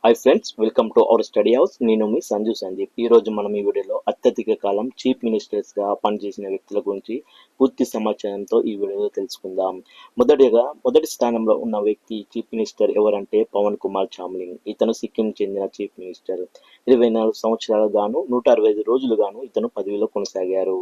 Hi friends, welcome to our study house. నేను మీ సంజు సందీప్. ఈ రోజు మనం ఈ వీడియోలో అత్యధిక కాలం చీఫ్ మినిస్టర్స్ గా పనిచేసిన వ్యక్తుల గురించి పూర్తి సమాచారంతో ఈ వీడియోలో తెలుసుకుందాం. మొదటి స్థానంలో ఉన్న వ్యక్తి చీఫ్ మినిస్టర్ ఎవరంటే పవన్ కుమార్ చామ్లింగ్. ఇతను సిక్కిం చెందిన చీఫ్ మినిస్టర్. 24 సంవత్సరాలు గాను 165 రోజులు గాను ఇతను పదవిలో కొనసాగారు.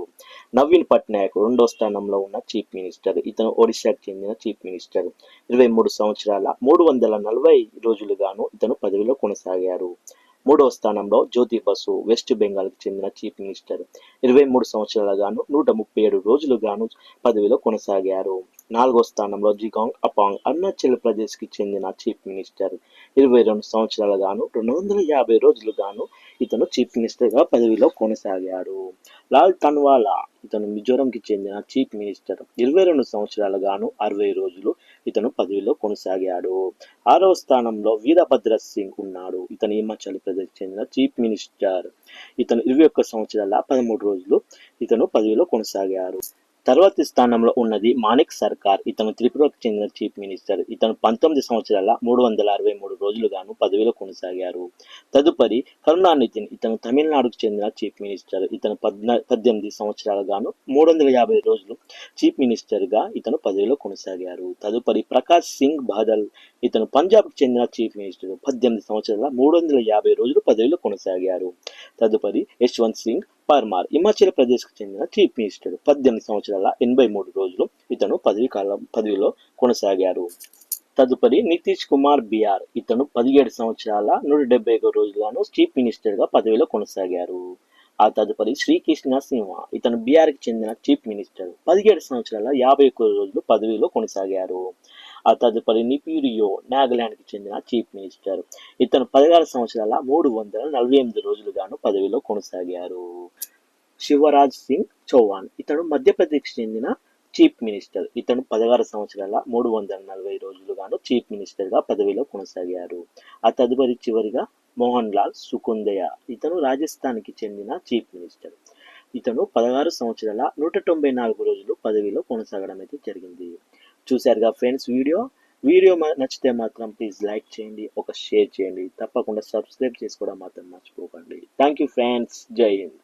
నవీన్ పట్నాయక్ రెండో స్థానంలో ఉన్న చీఫ్ మినిస్టర్. ఇతను ఒడిశాకు చెందిన చీఫ్ మినిస్టర్. 23 సంవత్సరాల 340 రోజులు గాను ఇతను పదవిలో కొనసాగారు. మూడవ స్థానంలో జ్యోతి బసు వెస్ట్ బెంగాల్ కి చెందిన చీఫ్ మినిస్టర్. 23 సంవత్సరాల గాను 137 రోజులు గాను పదవిలో కొనసాగారు. నాలుగో స్థానంలో జిగాంగ్ అపాంగ్ అరుణాచల్ ప్రదేశ్ కి చెందిన చీఫ్ మినిస్టర్. 22 సంవత్సరాల గాను 250 రోజులు గాను ఇతను చీఫ్ మినిస్టర్ గా పదవిలో కొనసాగాడు. లాల్ తన్వాలా ఇతను మిజోరంకి చెందిన చీఫ్ మినిస్టర్. 22 సంవత్సరాల గాను 60 రోజులు ఇతను పదవిలో కొనసాగాడు. ఆరవ స్థానంలో వీరభద్ర సింగ్ ఉన్నాడు. ఇతను హిమాచల్ ప్రదేశ్ చెందిన చీఫ్ మినిస్టర్. ఇతను 21 సంవత్సరాల 13 రోజులు ఇతను పదవిలో కొనసాగారు. తర్వాతి స్థానంలో ఉన్నది మాణిక్ సర్కార్. ఇతను త్రిపురకు చెందిన చీఫ్ మినిస్టర్. ఇతను 19 సంవత్సరాల 363 రోజులు గాను పదవిలో కొనసాగారు. తదుపరి కరుణానిధి. ఇతను తమిళనాడుకు చెందిన చీఫ్ మినిస్టర్. ఇతను 18 సంవత్సరాల గాను 350 రోజులు చీఫ్ మినిస్టర్ గా ఇతను పదవిలో కొనసాగారు. తదుపరి ప్రకాష్ సింగ్ బాదల్. ఇతను పంజాబ్ కు చెందిన చీఫ్ మినిస్టర్. 18 సంవత్సరాల 350 రోజులు పదవిలో కొనసాగారు. తదుపరి యశ్వంత్ సింగ్ పర్మార్ హిమాచల్ ప్రదేశ్ కు చెందిన చీఫ్ మినిస్టర్. 18 సంవత్సరాల 83 రోజులు ఇతను పదవిలో కొనసాగారు. తదుపరి నితీష్ కుమార్ బిహార్. ఇతను 17 సంవత్సరాల 171 రోజులను చీఫ్ మినిస్టర్ గా పదవిలో కొనసాగారు. ఆ తదుపరి శ్రీకృష్ణ సింహ. ఇతను బీహార్ కి చెందిన చీఫ్ మినిస్టర్. 17 సంవత్సరాల 51 రోజులు పదవిలో కొనసాగారు. ఆ తదుపరి నిపిరియో నాగాలాండ్ కి చెందిన చీఫ్ మినిస్టర్. ఇతను 16 సంవత్సరాల 348 రోజులు గాను పదవిలో కొనసాగారు. శివరాజ్ సింగ్ చౌహాన్. ఇతను మధ్యప్రదేశ్ చెందిన చీఫ్ మినిస్టర్. ఇతను 16 సంవత్సరాల 340 రోజులు గాను చీఫ్ మినిస్టర్ గా పదవిలో కొనసాగారు. ఆ తదుపరి చివరిగా మోహన్ లాల్ సుకుందయ. ఇతను రాజస్థాన్ కి చెందిన చీఫ్ మినిస్టర్. ఇతను 16 సంవత్సరాల 194 రోజులు పదవిలో కొనసాగడం అయితే జరిగింది. చూశారుగా ఫ్రెండ్స్ వీడియో నచ్చితే మాత్రం ప్లీజ్ లైక్ చేయండి, ఒక షేర్ చేయండి, తప్పకుండా సబ్స్క్రైబ్ చేసుకోవడం మాత్రం మర్చిపోకండి. Thank you friends. జై హింద్.